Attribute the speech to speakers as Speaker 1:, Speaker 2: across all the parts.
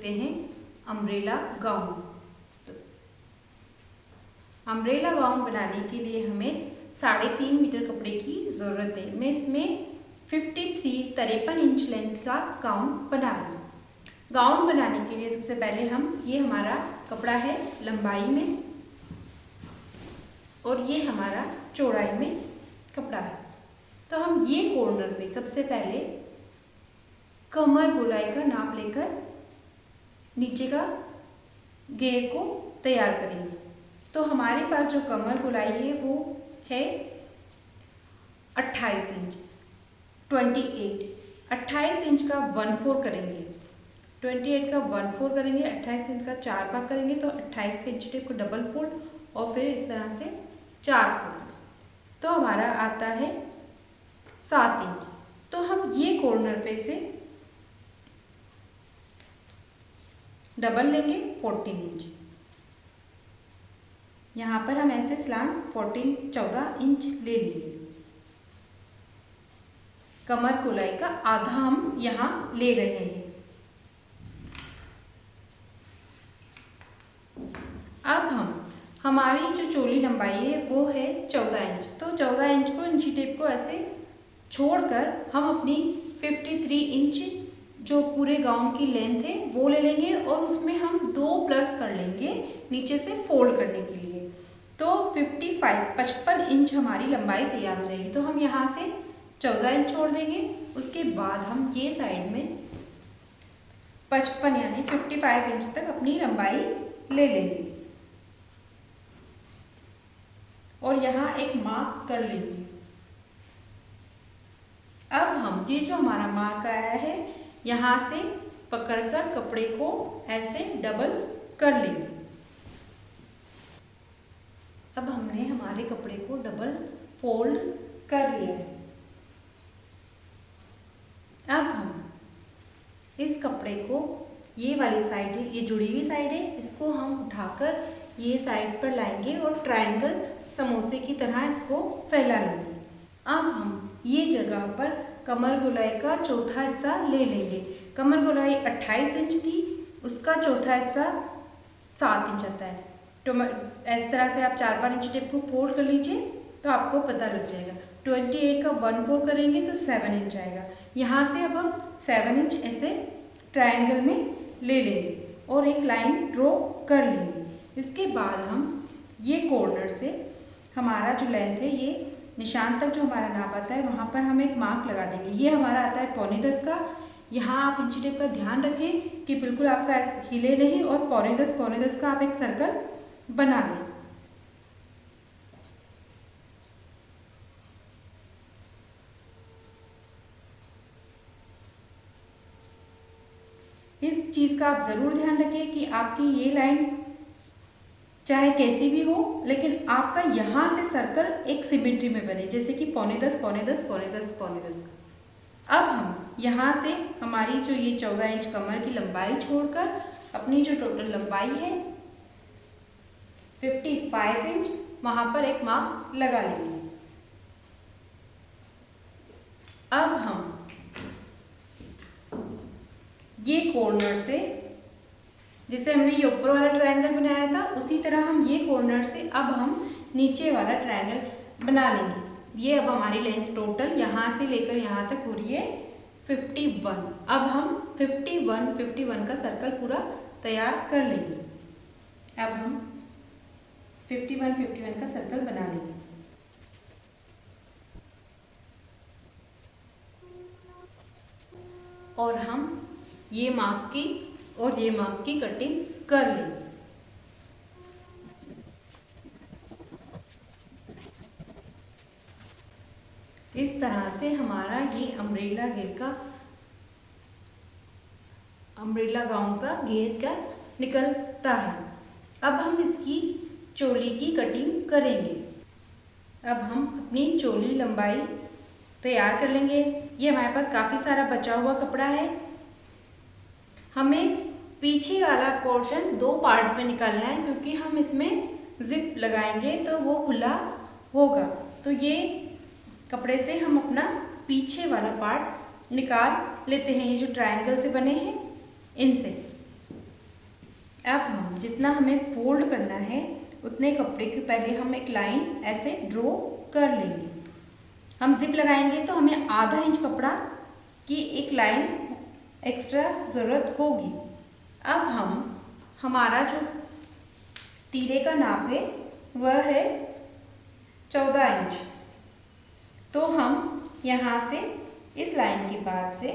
Speaker 1: देखते हैं umbrella gown. तो अम्ब्रेला गाउन बनाने के लिए हमें 3.5 मीटर कपड़े की ज़रूरत है। मैं इसमें 53 इंच लेंथ का गाउन बना रही हूँ। गाउन बनाने के लिए सबसे पहले ये हमारा कपड़ा है लंबाई में और ये हमारा चौड़ाई में कपड़ा है। तो हम ये कॉर्नर पे सबसे पहले कमर गोलाई का नाप लेकर नीचे का घेर को तैयार करेंगे। तो हमारे पास जो कमर गोलाई है वो है 28 इंच, 28 इंच का 1/4 करेंगे। 28 का 1/4 करेंगे, 28 इंच का 4 भाग करेंगे तो 28 पे इंची टेप को डबल फोल्ड और फिर इस तरह से 4 फोल्ड, तो हमारा आता है 7 इंच। तो हम ये कॉर्नर पे से डबल लेंगे 14 इंच। यहाँ पर हम ऐसे स्लांट 14 इंच ले लेंगे। कमर गोलाई का आधा हम यहाँ ले रहे हैं। अब हमारी जो चोली लंबाई है वो है 14 इंच। तो 14 इंच को इंची टेप को ऐसे छोड़कर हम अपनी 53 इंच जो पूरे गाउन की लेंथ है वो ले लेंगे और उसमें हम 2 प्लस कर लेंगे नीचे से फोल्ड करने के लिए। तो 55 इंच हमारी लंबाई तैयार हो जाएगी। तो हम यहाँ से 14 इंच छोड़ देंगे। उसके बाद हम ये साइड में 55 यानी 55 इंच तक अपनी लंबाई ले लेंगे और यहाँ एक मार्क कर लेंगे। अब हम ये जो हमारा मार्क आया है यहाँ से पकड़कर कपड़े को ऐसे डबल कर लेंगे। अब हमने हमारे कपड़े को डबल फोल्ड कर लिया है। अब हम इस कपड़े को ये वाली साइड है, ये जुड़ी हुई साइड है, इसको हम उठाकर ये साइड पर लाएंगे और ट्रायंगल समोसे की तरह इसको फैला लेंगे। अब हम ये जगह पर कमर गोलाई का चौथा हिस्सा ले लेंगे। कमर गोलाई 28 इंच थी, उसका चौथा हिस्सा 7 इंच आता है। तो इस तरह से आप 4-5 इंच टेप को फोल्ड कर लीजिए तो आपको पता लग जाएगा। 28 का 1/4 करेंगे तो 7 इंच आएगा। यहाँ से अब हम 7 इंच ऐसे ट्रायंगल में ले लेंगे और एक लाइन ड्रॉ कर लेंगे। इसके बाद हम ये कॉर्नर से हमारा जो लेंथ है ये निशान तक जो हमारा नाप आता है वहाँ पर हम एक मार्क लगा देंगे। ये हमारा आता है 9.25 का। यहाँ आप इंची टेप का ध्यान रखें कि बिल्कुल आपका हिले नहीं और 9.25 का आप एक सर्कल बना लें। इस चीज़ का आप ज़रूर ध्यान रखें कि आपकी ये लाइन चाहे कैसी भी हो लेकिन आपका यहाँ से सर्कल एक सिमेट्री में बने, जैसे कि 9.25 अब हम यहाँ से हमारी जो ये 14 इंच कमर की लंबाई छोड़कर अपनी जो टोटल लंबाई है 55 इंच वहाँ पर एक मार्क लगा लेंगे। अब हम ये कॉर्नर से जिसे हमने ये ऊपर वाला ट्रायंगल बनाया था उसी तरह हम ये कॉर्नर से अब हम नीचे वाला ट्रायंगल बना लेंगे। ये अब हमारी लेंथ टोटल यहाँ से लेकर यहाँ तक हो रही है 51। अब हम 51 का सर्कल पूरा तैयार कर लेंगे। अब हम 51 का सर्कल बना लेंगे। और हम ये मार्क की और ये मार्क की कटिंग कर लेंगे। इस तरह से हमारा ये अम्ब्रेला गाउन का घेर का निकलता है। अब हम इसकी चोली की कटिंग करेंगे। अब हम अपनी चोली लंबाई तैयार कर लेंगे। ये हमारे पास काफ़ी सारा बचा हुआ कपड़ा है। हमें पीछे वाला पोर्शन 2 पार्ट में निकालना है क्योंकि हम इसमें जिप लगाएंगे तो वो खुला होगा। तो ये कपड़े से हम अपना पीछे वाला पार्ट निकाल लेते हैं। ये जो ट्रायंगल से बने हैं इनसे अब हम जितना हमें फोल्ड करना है उतने कपड़े के पहले हम एक लाइन ऐसे ड्रॉ कर लेंगे। हम जिप लगाएंगे तो हमें आधा इंच कपड़ा की एक लाइन एक्स्ट्रा ज़रूरत होगी। अब हम हमारा जो तीरे का नाप है वह है 14 इंच। तो हम यहाँ से इस लाइन के बाद से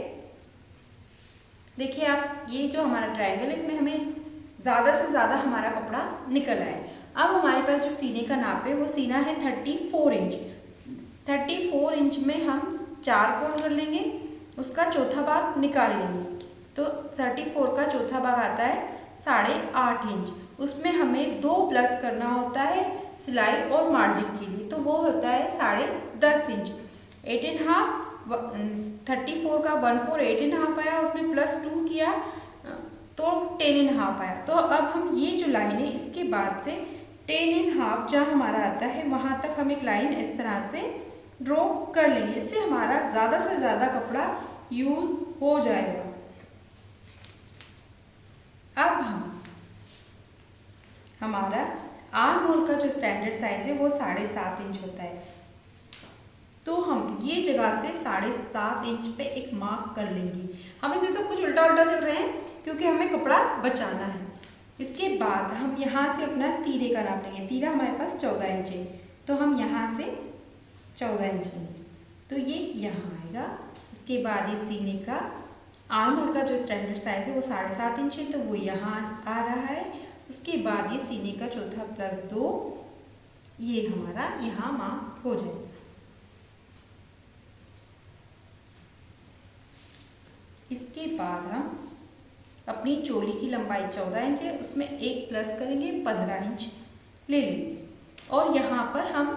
Speaker 1: देखिए आप, ये जो हमारा ट्रायंगल है इसमें हमें ज़्यादा से ज़्यादा हमारा कपड़ा निकल आए। अब हमारे पास जो सीने का नाप है वो सीना है 34 इंच। 34 इंच में हम 4 फोल्ड कर लेंगे, उसका चौथा भाग निकाल लेंगे। तो 34 का चौथा भाग आता है 8.5 इंच। उसमें हमें 2 प्लस करना होता है सिलाई और मार्जिन के लिए, तो वो होता है 10.5 इंच। 8.5 34 का 1/4 8.5 आया, उसमें +2 किया तो 10.5 आया। तो अब हम ये जो लाइन है इसके बाद से 10.5 जहाँ हमारा आता है वहाँ तक हम एक लाइन इस तरह से ड्रॉ कर लेंगे। इससे हमारा ज़्यादा से ज़्यादा कपड़ा यूज हो जाएगा। अब हमारा आर्म होल का जो स्टैंडर्ड साइज है वो 7.5 इंच होता है। तो हम ये जगह से 7.5 इंच पे एक मार्क कर लेंगे। हम इसमें सब कुछ उल्टा उल्टा चल रहे हैं क्योंकि हमें कपड़ा बचाना है। इसके बाद हम यहाँ से अपना तीरे का नाप लेंगे। तीरा हमारे पास 14 इंच है, तो हम यहाँ से 14 इंच लेंगे, तो ये यहाँ आएगा। इसके बाद ये सीने का आर्म होल का जो स्टैंडर्ड साइज है वो 7.5 इंच है, तो वो यहाँ आ रहा है। उसके बाद ये सीने का चौथा +2 ये हमारा यहाँ मार्क हो जाएगा। इसके बाद हम अपनी चोली की लंबाई 14 इंच है, उसमें एक प्लस करेंगे 15 इंच ले लेंगे। और यहाँ पर हम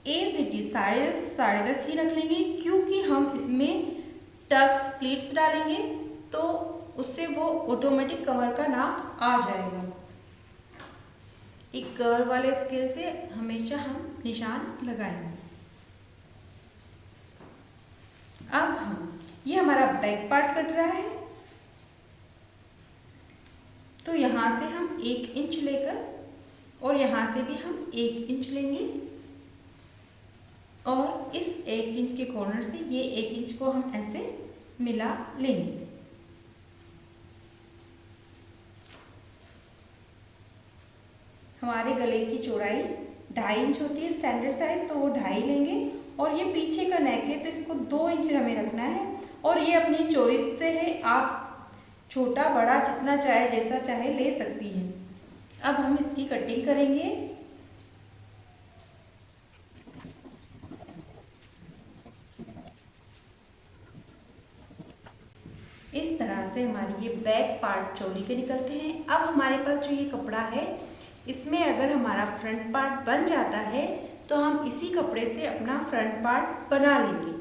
Speaker 1: एज 10.5 ही रख लेंगे क्योंकि हम इसमें टक्स प्लीट्स डालेंगे, तो उससे वो ऑटोमेटिक कमर का नाप आ जाएगा। एक कर्व वाले स्केल से हमेशा हम निशान लगाएंगे। अब हम ये हमारा बैक पार्ट कट रहा है, तो यहाँ से हम 1 इंच लेकर और यहाँ से भी हम 1 इंच लेंगे और इस 1 इंच के कॉर्नर से ये 1 इंच को हम ऐसे मिला लेंगे। हमारे गले की चौड़ाई 2.5 इंच होती है स्टैंडर्ड साइज, तो वो 2.5 लेंगे। और ये पीछे का नेक है तो इसको 2 इंच हमें रखना है और ये अपनी चॉइस से है, आप छोटा बड़ा जितना चाहे जैसा चाहे ले सकती हैं। अब हम इसकी कटिंग करेंगे। इस तरह से हमारी ये बैक पार्ट चोली के निकलते हैं। अब हमारे पास जो ये कपड़ा है इसमें अगर हमारा फ्रंट पार्ट बन जाता है तो हम इसी कपड़े से अपना फ्रंट पार्ट बना लेंगे।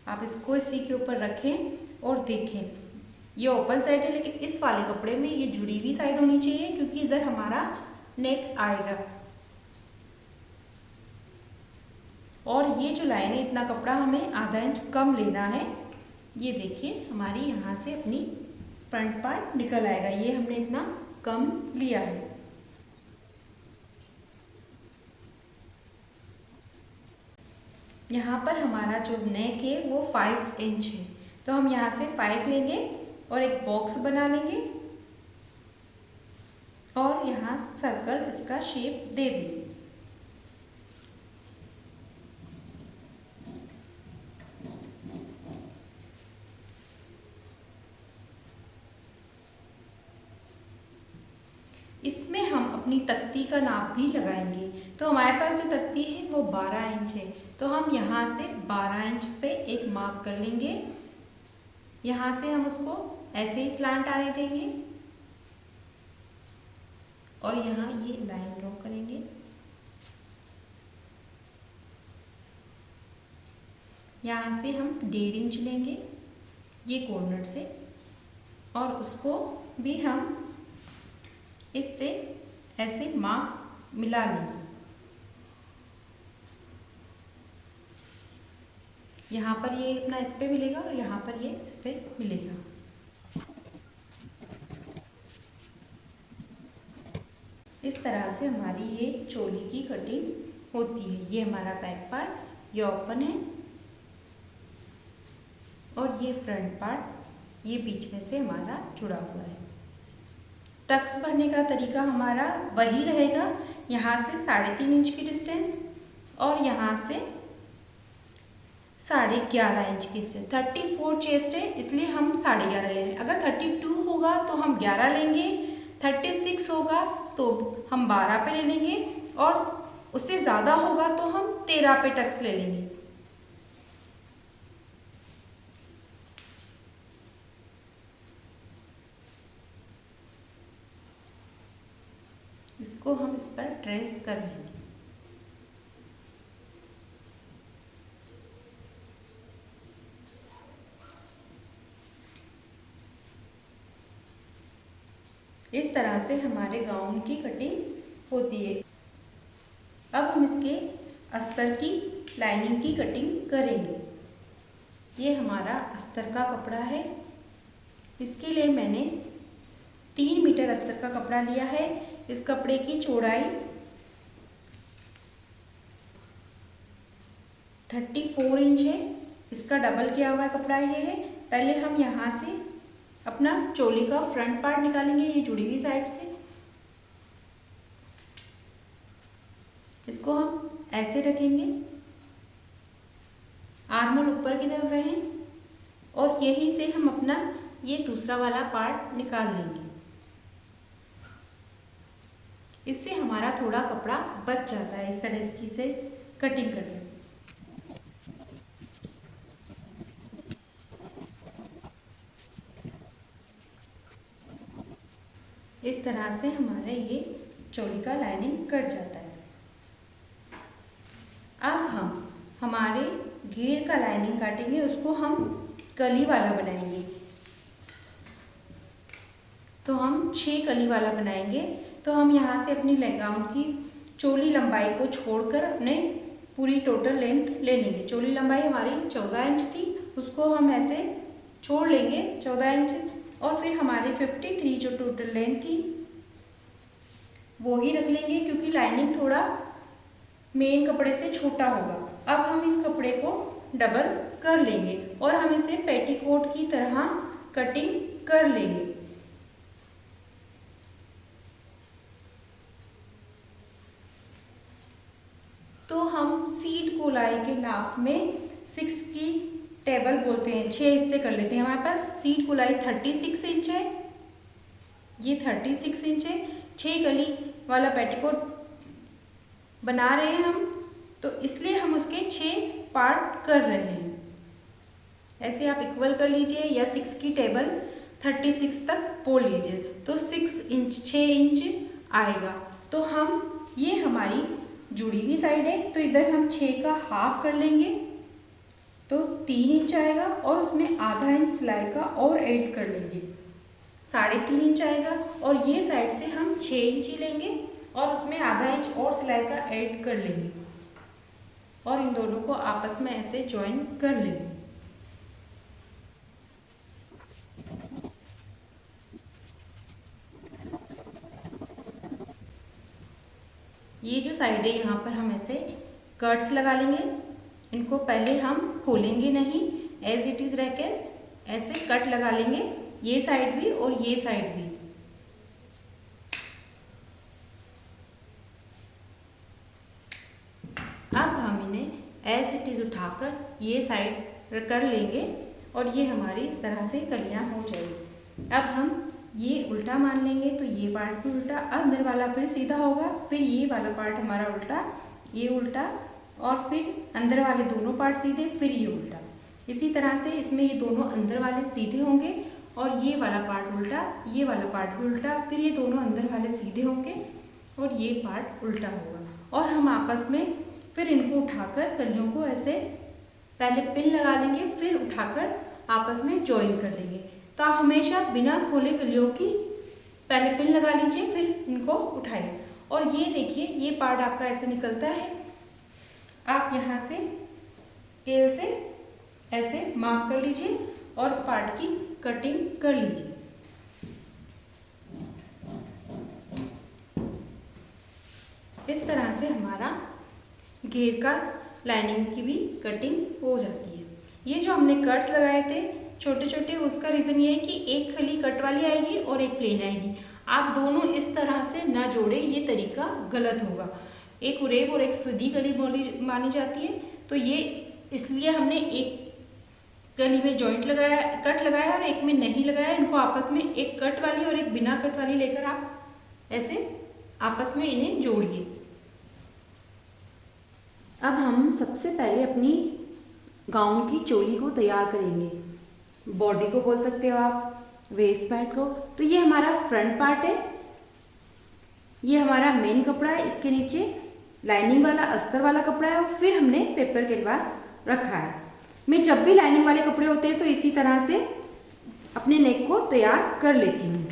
Speaker 1: आप इसको इसी के ऊपर रखें और देखें, ये ओपन साइड है लेकिन इस वाले कपड़े में ये जुड़ी हुई साइड होनी चाहिए क्योंकि इधर हमारा नेक आएगा। और ये जो लाइन है इतना कपड़ा हमें आधा इंच कम लेना है। ये देखिए हमारी यहाँ से अपनी फ्रंट पार्ट निकल आएगा, ये हमने इतना कम लिया है। यहाँ पर हमारा जो नेक है वो 5 इंच है, तो हम यहाँ से 5 लेंगे और एक बॉक्स बना लेंगे और यहाँ सर्कल इसका शेप दे देंगे। इसमें हम अपनी तख्ती का नाप भी लगाएंगे। तो हमारे पास जो तख्ती है वो 12 इंच है, तो हम यहाँ से 12 इंच पे एक मार्क कर लेंगे। यहाँ से हम उसको ऐसे ही स्लांट आने देंगे और यहाँ ये लाइन ड्रॉ करेंगे। यहाँ से हम 1.5 इंच लेंगे ये कॉर्नर से और उसको भी हम इससे ऐसे मार्क मिला लेंगे। यहाँ पर ये अपना इस पे मिलेगा और यहाँ पर ये इस पे मिलेगा। इस तरह से हमारी ये चोली की कटिंग होती है। ये हमारा बैक पार्ट, ये ओपन है और ये फ्रंट पार्ट, ये बीच में से हमारा जुड़ा हुआ है। टक्स भरने का तरीका हमारा वही रहेगा, यहाँ से 3.5 इंच की डिस्टेंस और यहाँ से 11.5 इंच की डिस्टेंस। 34 चेस्ट है इसलिए हम 11.5 ले रहे हैं। अगर 32 होगा तो हम 11 लेंगे, 36 होगा तो हम 12 पे ले लेंगे और उससे ज़्यादा होगा तो हम 13 पे टक्स ले लेंगे। इसको हम इस पर ट्रेस कर लेंगे। इस तरह से हमारे गाउन की कटिंग होती है। अब हम इसके अस्तर की लाइनिंग की कटिंग करेंगे। ये हमारा अस्तर का कपड़ा है। इसके लिए मैंने 3 मीटर अस्तर का कपड़ा लिया है। इस कपड़े की चौड़ाई 34 इंच है। इसका डबल किया हुआ कपड़ा ये है। पहले हम यहाँ से अपना चोली का फ्रंट पार्ट निकालेंगे, ये जुड़ी हुई साइड से। इसको हम ऐसे रखेंगे, आर्मोल ऊपर की तरफ रहे और यहीं से हम अपना ये दूसरा वाला पार्ट निकाल लेंगे। इससे हमारा थोड़ा कपड़ा बच जाता है इस तरह की से कटिंग करने। इस तरह से हमारे ये चोली का लाइनिंग कट जाता है। अब हम हमारे घेर का लाइनिंग काटेंगे, उसको हम कली वाला बनाएंगे। तो हम 6 कली वाला बनाएंगे। तो हम यहाँ से अपनी गाउन की चोली लंबाई को छोड़कर अपने पूरी टोटल लेंथ ले लेंगे। चोली लंबाई हमारी 14 इंच थी, उसको हम ऐसे छोड़ लेंगे 14 इंच और फिर हमारी 53 जो टोटल लेंथ थी वो ही रख लेंगे, क्योंकि लाइनिंग थोड़ा मेन कपड़े से छोटा होगा। अब हम इस कपड़े को डबल कर लेंगे और हम इसे पेटीकोट की तरह कटिंग कर लेंगे। तो हम सीट गोलाई के नाप में 6 की टेबल बोलते हैं, 6 हिस्से कर लेते हैं। हमारे पास सीट गोलाई 36 इंच है, ये 36 इंच है। 6 गली वाला पेटीकोट बना रहे हैं हम, तो इसलिए हम उसके 6 पार्ट कर रहे हैं। ऐसे आप इक्वल कर लीजिए या 6 की टेबल 36 तक बोल लीजिए, तो 6 इंच आएगा। तो हम ये हमारी जुड़ी हुई साइड है, तो इधर हम 6 का हाफ कर लेंगे तो 3 इंच आएगा और उसमें आधा इंच सिलाई का और ऐड कर लेंगे, 3.5 इंच आएगा। और ये साइड से हम 6 इंच ही लेंगे और उसमें आधा इंच और सिलाई का ऐड कर लेंगे और इन दोनों को आपस में ऐसे ज्वाइन कर लेंगे। ये जो साइड है यहाँ पर हम ऐसे कट्स लगा लेंगे। इनको पहले हम खोलेंगे नहीं, एज इट इज रहकर ऐसे कट लगा लेंगे, ये साइड भी और ये साइड भी। अब हम इन्हें एज इट इज उठाकर ये साइड कर लेंगे और ये हमारी इस तरह से कलियां हो जाएगी। अब हम ये उल्टा मान लेंगे, तो ये पार्ट भी उल्टा, अंदर वाला फिर सीधा होगा, फिर ये वाला पार्ट हमारा उल्टा, ये उल्टा और फिर अंदर वाले दोनों पार्ट सीधे, फिर ये उल्टा। इसी तरह से इसमें ये दोनों अंदर वाले सीधे होंगे और ये वाला पार्ट उल्टा, ये वाला पार्ट भी उल्टा, फिर ये दोनों अंदर वाले सीधे होंगे और ये पार्ट उल्टा होगा। और हम आपस में फिर इनको उठाकर कलियों को ऐसे पहले पिन लगा लेंगे, फिर उठाकर आपस में जॉइन कर लेंगे। तो आप हमेशा बिना खोले कलियों की पहले पिन लगा लीजिए, फिर इनको उठाइए। और ये देखिए ये पार्ट आपका ऐसे निकलता है। आप यहाँ से स्केल से ऐसे मार्क कर लीजिए और इस पार्ट की कटिंग कर लीजिए। इस तरह से हमारा घेर का लाइनिंग की भी कटिंग हो जाती है। ये जो हमने कट्स लगाए थे छोटे छोटे, उसका रीज़न ये है कि एक खली कट वाली आएगी और एक प्लेन आएगी। आप दोनों इस तरह से ना जोड़े, ये तरीका गलत होगा। एक उरेब और एक सीधी गली मानी जाती है, तो ये इसलिए हमने एक गली में जॉइंट लगाया, कट लगाया और एक में नहीं लगाया। इनको आपस में एक कट वाली और एक बिना कट वाली लेकर आप ऐसे आपस में इन्हें जोड़िए। अब हम सबसे पहले अपनी गाउन की चोली को तैयार करेंगे। बॉडी को बोल सकते हो आप, वेस्ट पार्ट को। तो ये हमारा फ्रंट पार्ट है, ये हमारा मेन कपड़ा है, इसके नीचे लाइनिंग वाला अस्तर वाला कपड़ा है और फिर हमने पेपर कैनवास रखा है। मैं जब भी लाइनिंग वाले कपड़े होते हैं तो इसी तरह से अपने नेक को तैयार कर लेती हूँ।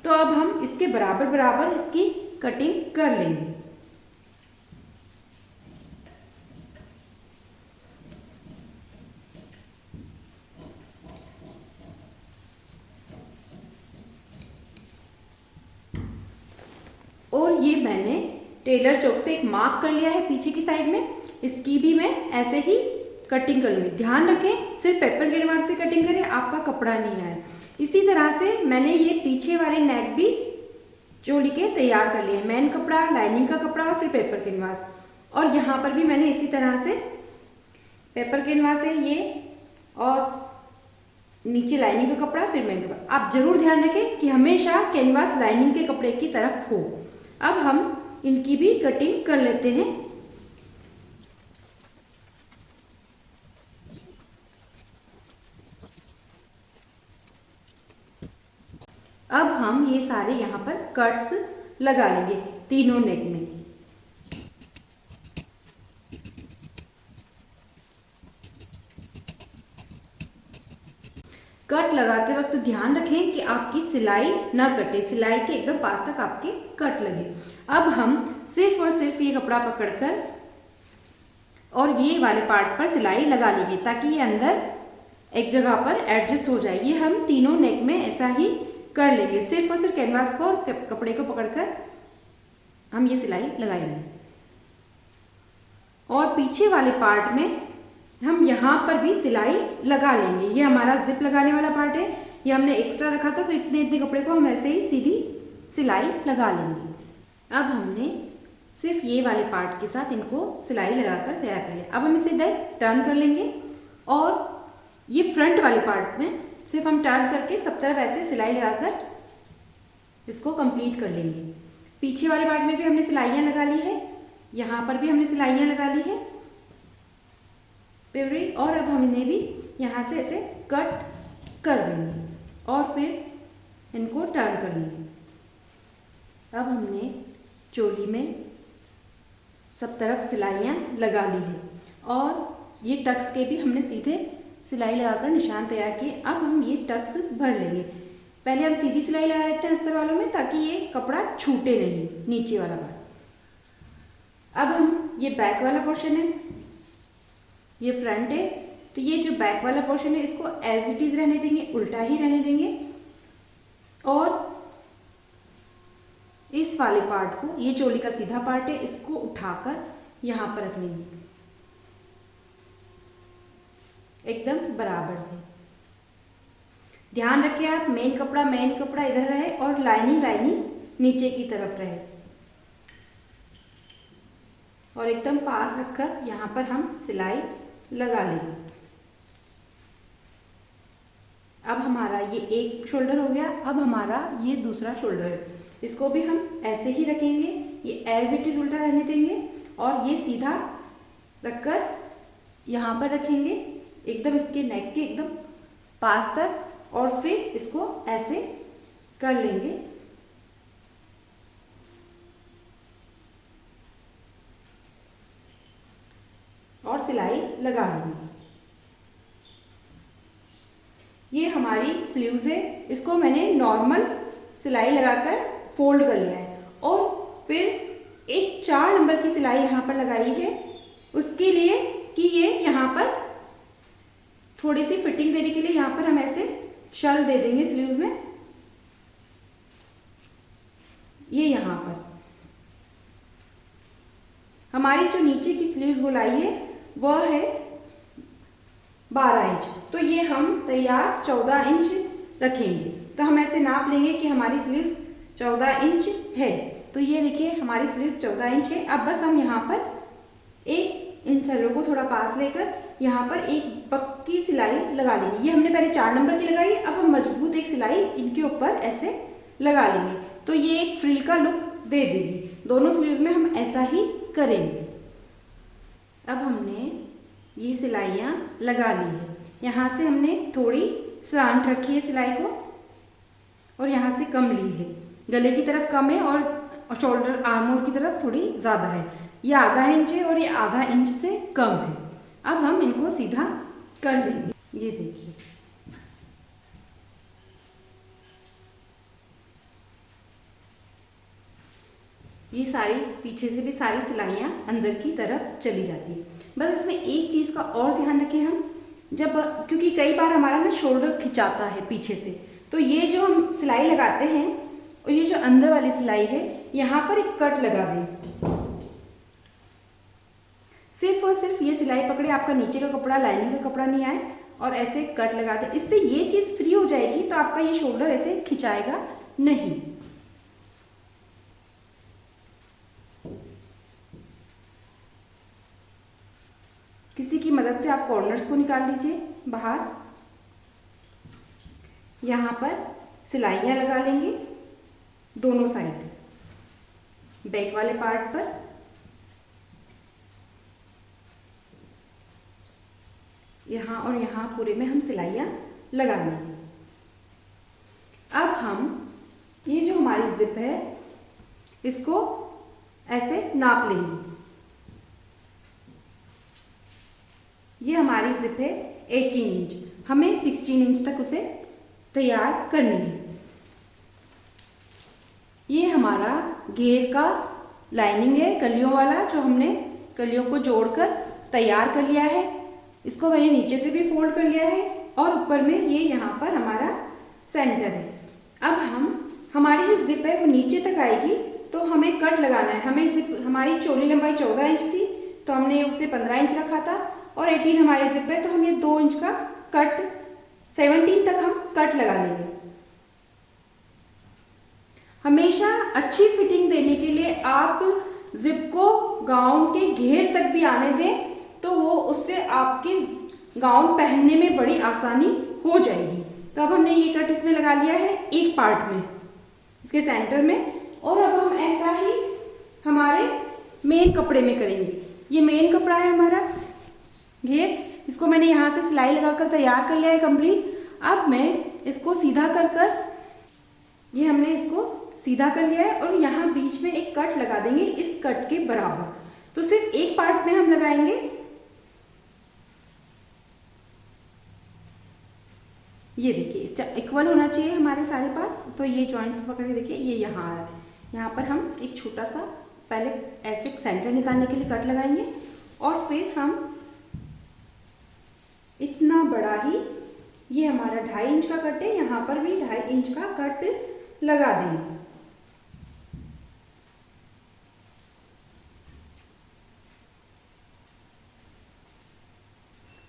Speaker 1: तो अब हम इसके बराबर बराबर इसकी कटिंग कर लेंगे। और ये मैंने टेलर चौक से एक मार्क कर लिया है पीछे की साइड में, इसकी भी मैं ऐसे ही कटिंग कर लूँगी। ध्यान रखें सिर्फ पेपर कैनवास से कटिंग करें, आपका कपड़ा नहीं आए। इसी तरह से मैंने ये पीछे वाले नेक भी चोली के तैयार कर लिए, मेन कपड़ा, लाइनिंग का कपड़ा और फिर पेपर कैनवास। और यहाँ पर भी मैंने इसी तरह से पेपर कैनवास है ये, और नीचे लाइनिंग का कपड़ा फिर मेन कपड़ा। आप जरूर ध्यान रखें कि हमेशा कैनवास लाइनिंग के कपड़े की तरफ हो। अब हम इनकी भी कटिंग कर लेते हैं। अब हम ये सारे यहाँ पर कट्स लगा लेंगे तीनों नेक में। कट लगाते वक्त ध्यान रखें कि आपकी सिलाई ना कटे, सिलाई के एकदम पास तक आपके कट लगे। अब हम सिर्फ और सिर्फ ये कपड़ा पकड़कर और ये वाले पार्ट पर सिलाई लगा लेंगे ताकि ये अंदर एक जगह पर एडजस्ट हो जाए। ये हम तीनों नेक में ऐसा ही कर लेंगे। सिर्फ और सिर्फ कैनवास को और कपड़े को पकड़कर हम ये सिलाई लगाएंगे। और पीछे वाले पार्ट में हम यहाँ पर भी सिलाई लगा लेंगे। ये हमारा जिप लगाने वाला पार्ट है, ये हमने एक्स्ट्रा रखा था, तो इतने इतने कपड़े को हम ऐसे ही सीधी सिलाई लगा लेंगे। अब हमने सिर्फ ये वाले पार्ट के साथ इनको सिलाई लगाकर तैयार कर लिया। अब हम इसे इधर टर्न कर लेंगे और ये फ्रंट वाले पार्ट में सिर्फ हम टर्न करके सब तरफ ऐसे सिलाई लगाकर इसको कंप्लीट कर लेंगे। पीछे वाले पार्ट में भी हमने सिलाइयाँ लगा ली है, यहाँ पर भी हमने सिलाइयाँ लगा ली है पेवरी। और अब हम इन्हें भी यहाँ से ऐसे कट कर देंगे और फिर इनको टर्न कर लेंगे। अब हमने चोली में सब तरफ सिलाइयाँ लगा ली है और ये टक्स के भी हमने सीधे सिलाई लगाकर निशान तैयार किए। अब हम ये टक्स भर लेंगे। पहले हम सीधी सिलाई लगा लेते हैं अस्तर वालों में ताकि ये कपड़ा छूटे नहीं, नीचे वाला पार्ट। अब हम ये बैक वाला पोर्शन है, ये फ्रंट है, तो ये जो बैक वाला पोर्शन है इसको एज इट इज रहने देंगे, उल्टा ही रहने देंगे। और इस वाले पार्ट को, ये चोली का सीधा पार्ट है, इसको उठाकर यहाँ पर रख लेंगे एकदम बराबर से। ध्यान रखें आप मेन कपड़ा इधर रहे और लाइनिंग नीचे की तरफ रहे और एकदम पास रखकर यहाँ पर हम सिलाई लगा लेंगे। अब हमारा ये एक शोल्डर हो गया। अब हमारा ये दूसरा शोल्डर है, इसको भी हम ऐसे ही रखेंगे, ये एज इट इज उल्टा रहने देंगे और ये सीधा रखकर यहाँ पर रखेंगे एकदम इसके नेक के एकदम पास तक, और फिर इसको ऐसे कर लेंगे। और सिलाई लगा लेंगे। ये हमारी स्लीव्स है, इसको मैंने नॉर्मल सिलाई लगाकर फोल्ड कर लिया है और फिर एक 4 नंबर की सिलाई यहाँ पर लगाई है उसके लिए कि ये यहाँ पर
Speaker 2: थोड़ी सी फिटिंग देने के लिए यहाँ पर हम ऐसे शल दे देंगे स्लीव्स में, ये यहाँ पर हमारी जो नीचे की स्लीव्स गोलाई है वह है 12 इंच, तो ये हम तैयार 14 इंच रखेंगे। तो हम ऐसे नाप लेंगे कि हमारी स्लीव्स 14 इंच है। तो ये देखिए हमारी स्लीव्स 14 इंच है। अब बस हम यहाँ पर एक इन सलों को थोड़ा पास लेकर यहाँ पर एक पक्की सिलाई लगा लेंगे। ये हमने पहले 4 नंबर की लगाई, अब हम मजबूत एक सिलाई इनके ऊपर ऐसे लगा लेंगे, तो ये एक फ्रिल का लुक दे देगी। दोनों स्लीव्स में हम ऐसा ही करेंगे। अब हमने ये सिलाइयाँ लगा ली है। यहाँ से हमने थोड़ी स्लांट रखी है सिलाई को और यहाँ से कम ली है, गले की तरफ कम है और शोल्डर आर्म होल की तरफ थोड़ी ज़्यादा है। ये आधा इंच है और ये आधा इंच से कम है। अब हम इनको सीधा कर देंगे। ये देखिए ये सारी पीछे से भी सारी सिलाइयाँ अंदर की तरफ चली जाती है। बस इसमें एक चीज़ का और ध्यान रखें हम, जब क्योंकि कई बार हमारा ना शोल्डर खिंचाता है पीछे से, तो ये जो हम सिलाई लगाते हैं और ये जो अंदर वाली सिलाई है यहाँ पर एक कट लगा दें। सिर्फ और सिर्फ ये सिलाई पकड़े, आपका नीचे का कपड़ा लाइनिंग का कपड़ा नहीं आए, और ऐसे कट लगा दें। इससे ये चीज़ फ्री हो जाएगी, तो आपका ये शोल्डर ऐसे खिंचाएगा नहीं। किसी की मदद से आप कॉर्नर्स को निकाल लीजिए बाहर। यहाँ पर सिलाइयाँ लगा लेंगे दोनों साइड, बैक वाले पार्ट पर यहाँ और यहाँ पूरे में हम सिलाइयाँ लगा लेंगे। अब हम ये जो हमारी जिप है इसको ऐसे नाप लेंगे। ये हमारी जिप है 18 इंच, हमें 16 इंच तक उसे तैयार करनी है। ये हमारा घेर का लाइनिंग है कलियों वाला, जो हमने कलियों को जोड़कर तैयार कर लिया है। इसको मैंने नीचे से भी फोल्ड कर लिया है और ऊपर में ये यहाँ पर हमारा सेंटर है। अब हमारी जो जिप है वो नीचे तक आएगी, तो हमें कट लगाना है। हमें जिप, हमारी चोली लंबाई 14 इंच थी, तो हमने उसे 15 इंच रखा था, और 18 हमारी जिप है, तो हम ये 2 इंच का कट 17 तक हम कट लगा लेंगे। हमेशा अच्छी फिटिंग देने के लिए आप जिप को गाउन के घेर तक भी आने दें, तो वो उससे आपके गाउन पहनने में बड़ी आसानी हो जाएगी। तो अब हमने ये कट इसमें लगा लिया है एक पार्ट में, इसके सेंटर में, और अब हम ऐसा ही हमारे मेन कपड़े में करेंगे। ये मेन कपड़ा है हमारा घेर, इसको मैंने यहाँ से सिलाई लगाकर तैयार कर लिया है कंप्लीट। अब मैं इसको सीधा कर ये हमने इसको सीधा कर लिया है, और यहाँ बीच में एक कट लगा देंगे इस कट के बराबर। तो सिर्फ एक पार्ट में हम लगाएंगे। ये देखिए इक्वल होना चाहिए हमारे सारे पार्ट्स। तो ये जॉइंट्स पकड़ के देखिए, ये यहाँ है, यहाँ पर हम एक छोटा सा पहले ऐसे सेंटर निकालने के लिए कट लगाएंगे, और फिर हम इतना बड़ा ही, ये हमारा 2.5 इंच का कट है, यहाँ पर भी 2.5 इंच का कट लगा देंगे।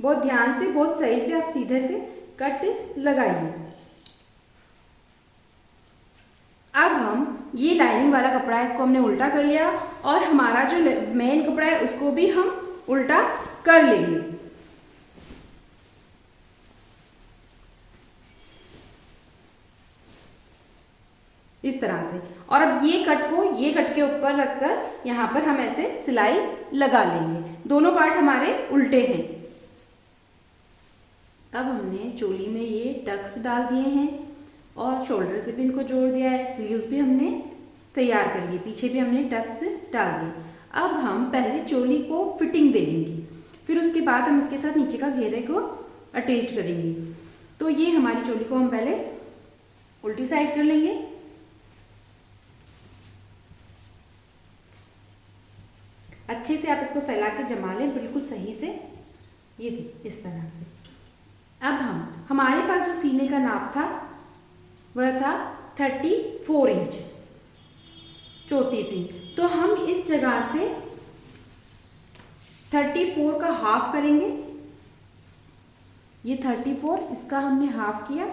Speaker 2: बहुत ध्यान से, बहुत सही से आप सीधे से कट लगाइए। अब हम ये लाइनिंग वाला कपड़ा है, इसको हमने उल्टा कर लिया, और हमारा जो मेन कपड़ा है उसको भी हम उल्टा कर लेंगे। इस तरह से, और अब ये कट को ये कट के ऊपर रखकर यहाँ पर हम ऐसे सिलाई लगा लेंगे। दोनों पार्ट हमारे उल्टे हैं। अब हमने चोली में ये टक्स डाल दिए हैं और शोल्डर से भी इनको जोड़ दिया है, स्लीव्स भी हमने तैयार कर लिए, पीछे भी हमने टक्स डाल दिए। अब हम पहले चोली को फिटिंग दे लेंगे, फिर उसके बाद हम इसके साथ नीचे का घेरे को अटैच करेंगे। तो ये हमारी चोली को हम पहले उल्टी साइड कर लेंगे, अच्छे से आप इसको फैला के जमा लें बिल्कुल सही से। ये इस तरह से अब हमारे पास जो सीने का नाप था वह था 34 इंच 34 इंच। तो हम इस जगह से 34 का हाफ करेंगे। ये 34 इसका हमने हाफ किया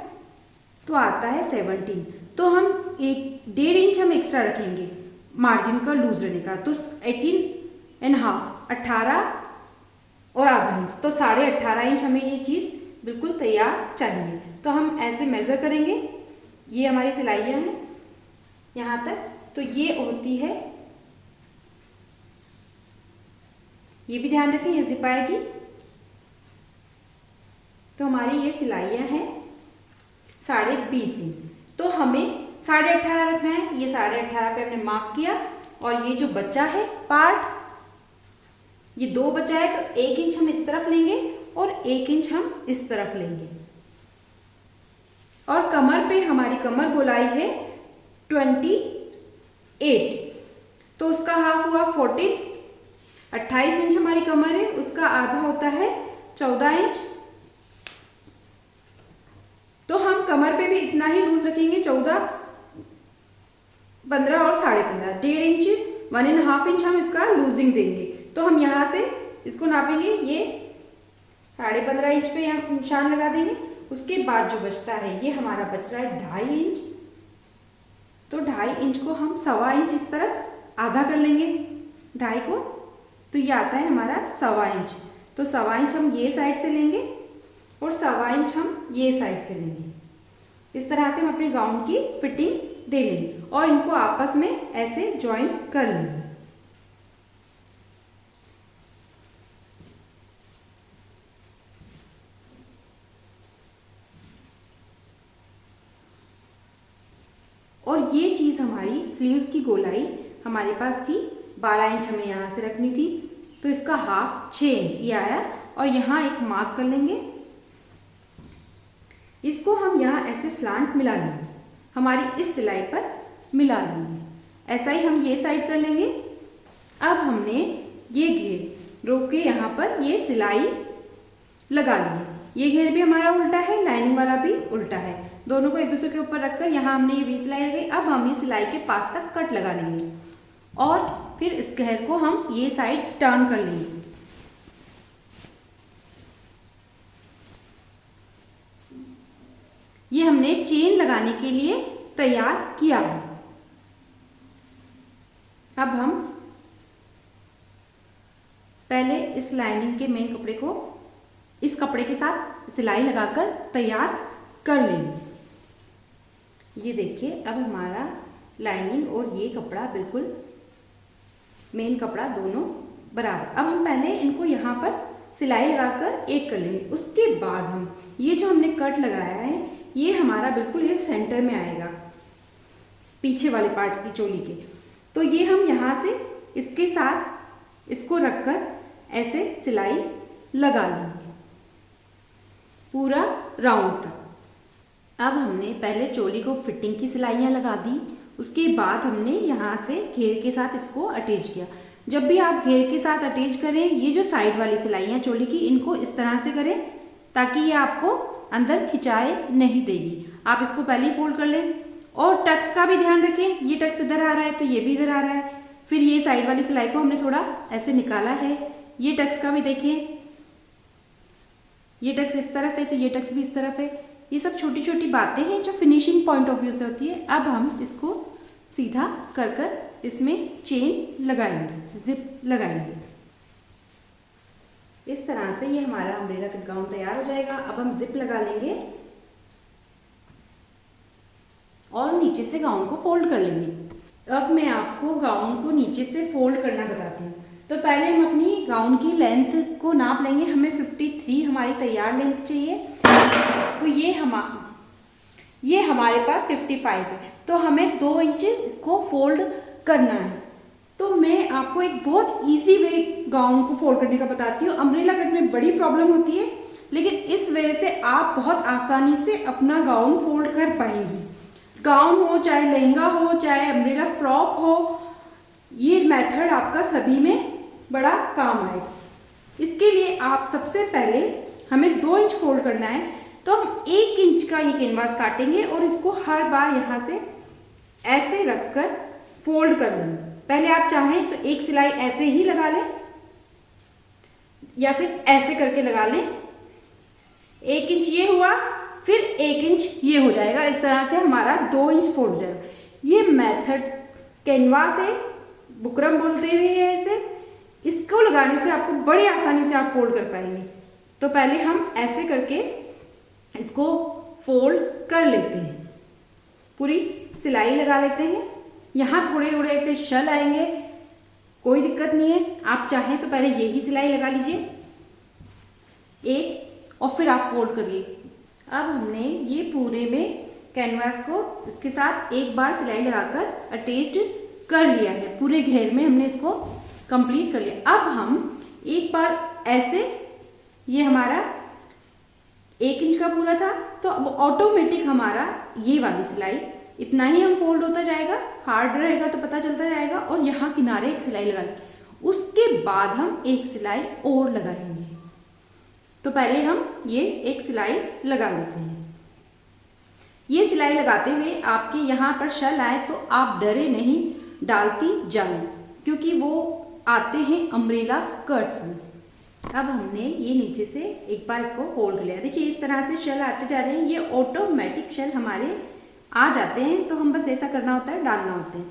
Speaker 2: तो आता है 17। तो हम 1.5 इंच हम एक्स्ट्रा रखेंगे मार्जिन का लूज रहने का, तो 18.5 18 और आधा इंच, तो 18.5 इंच हमें ये चीज़ बिल्कुल तैयार चाहिए। तो हम ऐसे मेज़र करेंगे। ये हमारी सिलाइयाँ हैं यहाँ तक, तो ये होती है, ये भी ध्यान रखें, ये जिप आएगी। तो हमारी ये सिलाइयाँ हैं 20.5 इंच। तो हमें 18.5 रखना है। ये 18.5 पे हमने मार्क किया, और ये जो बचा है पार्ट, ये 2 बचा है, तो 1 इंच हम इस तरफ लेंगे और 1 इंच हम इस तरफ लेंगे। और कमर पे हमारी कमर गोलाई है 28, तो उसका हाफ हुआ 14। 28 इंच हमारी कमर है, उसका आधा होता है 14 इंच। तो हम कमर पे भी इतना ही लूज रखेंगे, 14, 15 और 15.5, 1.5 इंच, 1.5 इंच हम इसका लूजिंग देंगे। तो हम यहाँ से इसको नापेंगे, ये 15.5 इंच पे हम निशान लगा देंगे। उसके बाद जो बचता है, ये हमारा बच रहा है 2.5 इंच, तो 2.5 इंच को हम 1.25 इंच इस तरफ आधा कर लेंगे 2.5 को, तो ये आता है हमारा 1.25 इंच। तो 1.25 इंच हम ये साइड से लेंगे और 1.25 इंच हम ये साइड से लेंगे। इस तरह से हम अपने गाउन की फिटिंग दे लेंगे और इनको आपस में ऐसे ज्वाइन कर लेंगे। और ये चीज़ हमारी स्लीव्स की गोलाई हमारे पास थी 12 इंच, हमें यहाँ से रखनी थी, तो इसका हाफ 6 इंच ये आया। और यहाँ एक मार्क कर लेंगे, इसको हम यहाँ ऐसे स्लांट मिला लेंगे, हमारी इस सिलाई पर मिला लेंगे। ऐसा ही हम ये साइड कर लेंगे। अब हमने ये घेर रोक के यहाँ पर ये सिलाई लगा ली है। ये घेर भी हमारा उल्टा है, लाइनिंग वाला भी उल्टा है, दोनों को एक दूसरे के ऊपर रखकर यहाँ हमने ये वी सिलाई लगाई। अब हम इस सिलाई के पास तक कट लगा लेंगे और फिर इस घेर को हम ये साइड टर्न कर लेंगे। ये हमने चेन लगाने के लिए तैयार किया है। अब हम पहले इस लाइनिंग के मेन कपड़े को इस कपड़े के साथ सिलाई लगाकर तैयार कर लेंगे। ये देखिए, अब हमारा लाइनिंग और ये कपड़ा बिल्कुल मेन कपड़ा दोनों बराबर। अब हम पहले इनको यहाँ पर सिलाई लगाकर एक कर लेंगे। उसके बाद हम ये जो हमने कट लगाया है, ये हमारा बिल्कुल ये सेंटर में आएगा पीछे वाले पार्ट की चोली के। तो ये हम यहाँ से इसके साथ इसको रखकर ऐसे सिलाई लगा लेंगे पूरा राउंड तक। अब हमने पहले चोली को फिटिंग की सिलाइयाँ लगा दी, उसके बाद हमने यहाँ से घेर के साथ इसको अटैच किया। जब भी आप घेर के साथ अटैच करें, ये जो साइड वाली सिलाइयाँ चोली की, इनको इस तरह से करें ताकि ये आपको अंदर खिंचाए नहीं देगी। आप इसको पहले ही फोल्ड कर लें और टक्स का भी ध्यान रखें। ये टक्स इधर आ रहा है तो ये भी इधर आ रहा है। फिर ये साइड वाली सिलाई को हमने थोड़ा ऐसे निकाला है, ये टक्स का भी देखें, ये टक्स इस तरफ है तो ये टक्स भी इस तरफ है। ये सब छोटी छोटी बातें हैं जो फिनिशिंग पॉइंट ऑफ व्यू से होती है। अब हम इसको सीधा कर कर इसमें चेन लगाएंगे, जिप लगाएंगे। इस तरह से ये हमारा अम्ब्रेला कट गाउन तैयार हो जाएगा। अब हम जिप लगा लेंगे और नीचे से गाउन को फोल्ड कर लेंगे। अब मैं आपको गाउन को नीचे से फोल्ड करना बताती हूँ। तो पहले हम अपनी गाउन की लेंथ को नाप लेंगे। हमें 53 हमारी तैयार लेंथ चाहिए, तो ये हमारे पास 55 है, तो हमें 2 इंच इसको फोल्ड करना है। तो मैं आपको एक बहुत इजी वे गाउन को फोल्ड करने का बताती हूँ। अम्ब्रेला कट में बड़ी प्रॉब्लम होती है, लेकिन इस वे से आप बहुत आसानी से अपना गाउन फोल्ड कर पाएंगी। गाउन हो, चाहे लहंगा हो, चाहे अम्ब्रेला फ्रॉक हो, ये मेथड आपका सभी में बड़ा काम आएगा। इसके लिए आप सबसे पहले हमें 2 इंच फोल्ड करना है। तो हम 1 इंच का ये कैनवास काटेंगे और इसको हर बार यहाँ से ऐसे रखकर फोल्ड कर लेंगे। पहले आप चाहें तो एक सिलाई ऐसे ही लगा लें या फिर ऐसे करके लगा लें। 1 इंच ये हुआ, फिर 1 इंच ये हो जाएगा। इस तरह से हमारा 2 इंच फोल्ड हो जाएगा। ये मेथड कैनवास है, बुकरम बोलते हुए है इसे। इसको लगाने से आपको बड़ी आसानी से आप फोल्ड कर पाएंगे। तो पहले हम ऐसे करके इसको फोल्ड कर लेते हैं, पूरी सिलाई लगा लेते हैं। यहाँ थोड़े थोड़े ऐसे शल आएंगे, कोई दिक्कत नहीं है। आप चाहें तो पहले यही सिलाई लगा लीजिए एक, और फिर आप फोल्ड करिए। अब हमने ये पूरे में कैनवास को इसके साथ एक बार सिलाई लगाकर अटैच्ड कर लिया है। पूरे घेर में हमने इसको कंप्लीट कर लिया। अब हम एक बार ऐसे, ये हमारा 1 इंच का पूरा था, तो अब ऑटोमेटिक हमारा ये वाली सिलाई इतना ही हम फोल्ड होता जाएगा। हार्ड रहेगा तो पता चलता जाएगा। और यहाँ किनारे एक सिलाई लगा लेंगे। उसके बाद हम एक सिलाई और लगाएंगे। तो पहले हम ये एक सिलाई लगा लेते हैं। ये सिलाई लगाते हुए आपके यहाँ पर शल आए तो आप डरे नहीं, डालती जाएं, क्योंकि वो आते हैं अम्ब्रेला कट्स में। अब हमने ये नीचे से एक बार इसको फोल्ड कर लिया। देखिए इस तरह से शल आते जा रहे हैं। ये ऑटोमेटिक शल हमारे आ जाते हैं, तो हम बस ऐसा करना होता है, डालना होता है।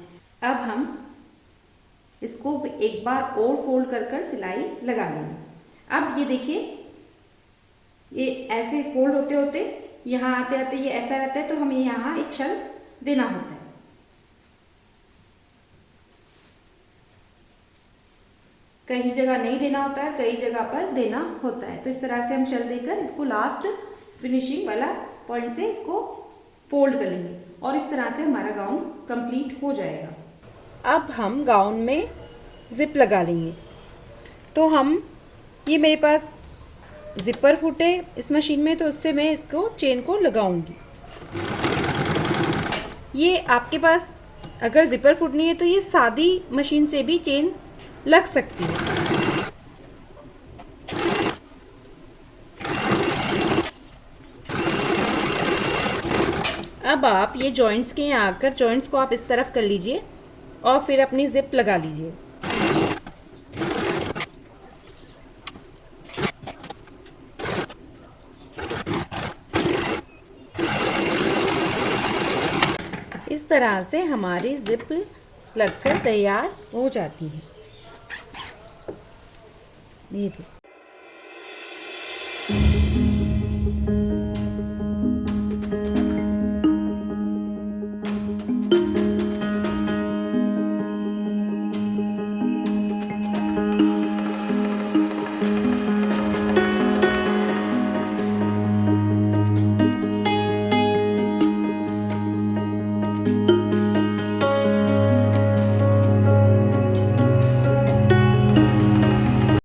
Speaker 2: अब हम इसको एक बार और फोल्ड कर कर सिलाई लगा लेंगे। अब ये देखिए, ये ऐसे फोल्ड होते होते यहाँ आते आते ये ऐसा रहता है, तो हमें यहाँ एक शल देना होता है। कई जगह नहीं देना होता है, कई जगह पर देना होता है। तो इस तरह से हम शल देकर इसको लास्ट फिनिशिंग वाला पॉइंट से इसको फोल्ड कर लेंगे और इस तरह से हमारा गाउन कंप्लीट हो जाएगा। अब हम गाउन में जिप लगा लेंगे। तो हम, ये मेरे पास जिपर फुट है इस मशीन में, तो उससे मैं इसको चेन को लगाऊंगी। ये आपके पास अगर जिपर फुट नहीं है तो ये सादी मशीन से भी चेन लग सकती है। अब आप ये जॉइंट्स के यहाँ आकर जॉइंट्स को आप इस तरफ कर लीजिए और फिर अपनी जिप लगा लीजिए। इस तरह से हमारी जिप लगकर तैयार हो जाती है। ये देखिए।